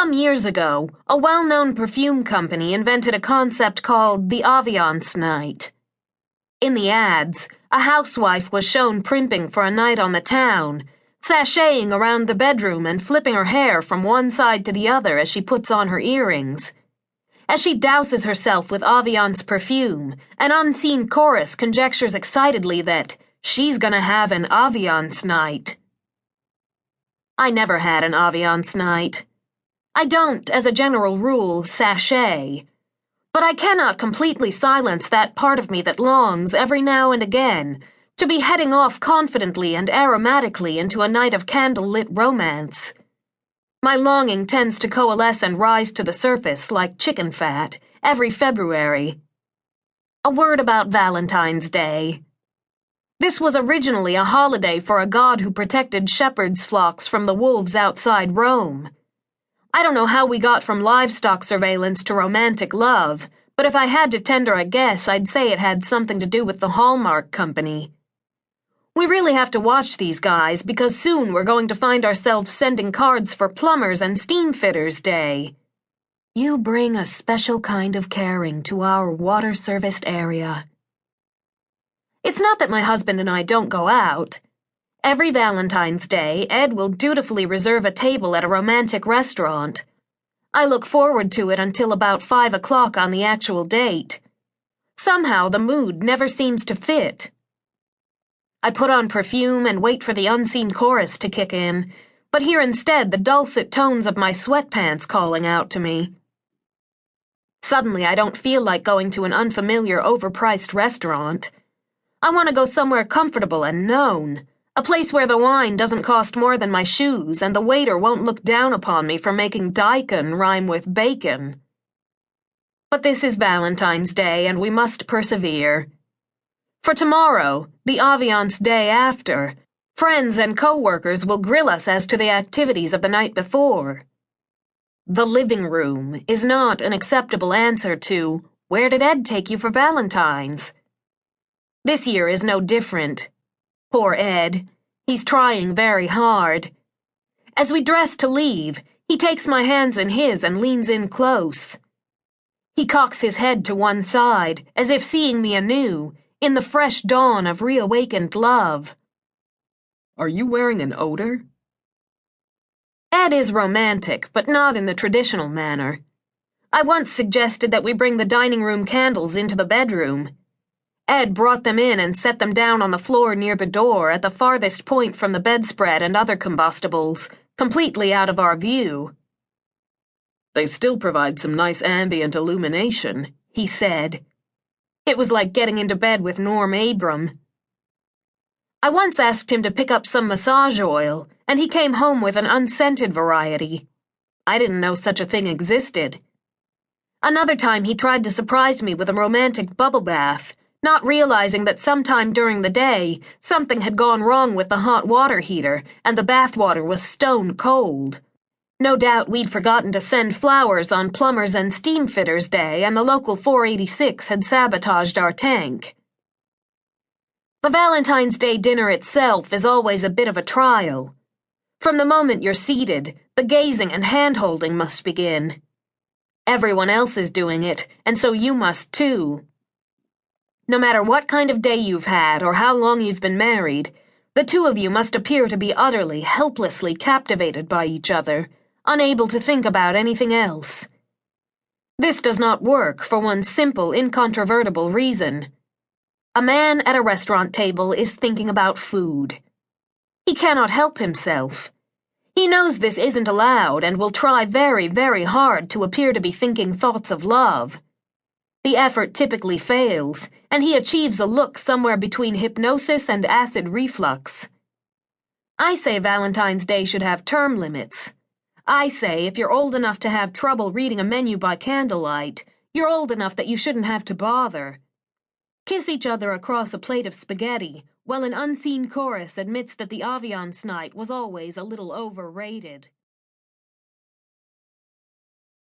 Some years ago, a well-known perfume company invented a concept called the Ambiance Night. In the ads, a housewife was shown primping for a night on the town, sashaying around the bedroom and flipping her hair from one side to the other as she puts on her earrings. As she douses herself with Ambiance perfume, an unseen chorus conjectures excitedly that she's gonna have an Ambiance night. I never had an Ambiance night. I don't, as a general rule, sashay. But I cannot completely silence that part of me that longs, every now and again, to be heading off confidently and aromatically into a night of candle-lit romance. My longing tends to coalesce and rise to the surface like chicken fat every February. A word about Valentine's Day. This was originally a holiday for a god who protected shepherds' flocks from the wolves outside Rome. I don't know how we got from livestock surveillance to romantic love, but if I had to tender a guess, I'd say it had something to do with the Hallmark Company. We really have to watch these guys because soon we're going to find ourselves sending cards for Plumbers and Steamfitters Day. You bring a special kind of caring to our water-serviced area. It's not that my husband and I don't go out. Every Valentine's Day, Ed will dutifully reserve a table at a romantic restaurant. I look forward to it until about 5 o'clock on the actual date. Somehow the mood never seems to fit. I put on perfume and wait for the unseen chorus to kick in, but hear instead the dulcet tones of my sweatpants calling out to me. Suddenly I don't feel like going to an unfamiliar, overpriced restaurant. I want to go somewhere comfortable and known. A place where the wine doesn't cost more than my shoes and the waiter won't look down upon me for making daikon rhyme with bacon. But this is Valentine's Day and we must persevere. For tomorrow, the Ambiance Day after, friends and co-workers will grill us as to the activities of the night before. The living room is not an acceptable answer to, where did Ed take you for Valentine's? This year is no different. Poor Ed. He's trying very hard. As we dress to leave, he takes my hands in his and leans in close. He cocks his head to one side, as if seeing me anew, in the fresh dawn of reawakened love. Are you wearing an odor? Ed is romantic, but not in the traditional manner. I once suggested that we bring the dining room candles into the bedroom. Ed brought them in and set them down on the floor near the door at the farthest point from the bedspread and other combustibles, completely out of our view. They still provide some nice ambient illumination, he said. It was like getting into bed with Norm Abram. I once asked him to pick up some massage oil, and he came home with an unscented variety. I didn't know such a thing existed. Another time he tried to surprise me with a romantic bubble bath, not realizing that sometime during the day, something had gone wrong with the hot water heater, and the bath water was stone cold. No doubt we'd forgotten to send flowers on Plumbers and Steamfitters Day, and the local 486 had sabotaged our tank. The Valentine's Day dinner itself is always a bit of a trial. From the moment you're seated, the gazing and hand-holding must begin. Everyone else is doing it, and so you must too. No matter what kind of day you've had or how long you've been married, the two of you must appear to be utterly, helplessly captivated by each other, unable to think about anything else. This does not work for one simple, incontrovertible reason. A man at a restaurant table is thinking about food. He cannot help himself. He knows this isn't allowed and will try very, very hard to appear to be thinking thoughts of love. The effort typically fails, and he achieves a look somewhere between hypnosis and acid reflux. I say Valentine's Day should have term limits. I say if you're old enough to have trouble reading a menu by candlelight, you're old enough that you shouldn't have to bother. Kiss each other across a plate of spaghetti, while an unseen chorus admits that the Ambiance night was always a little overrated.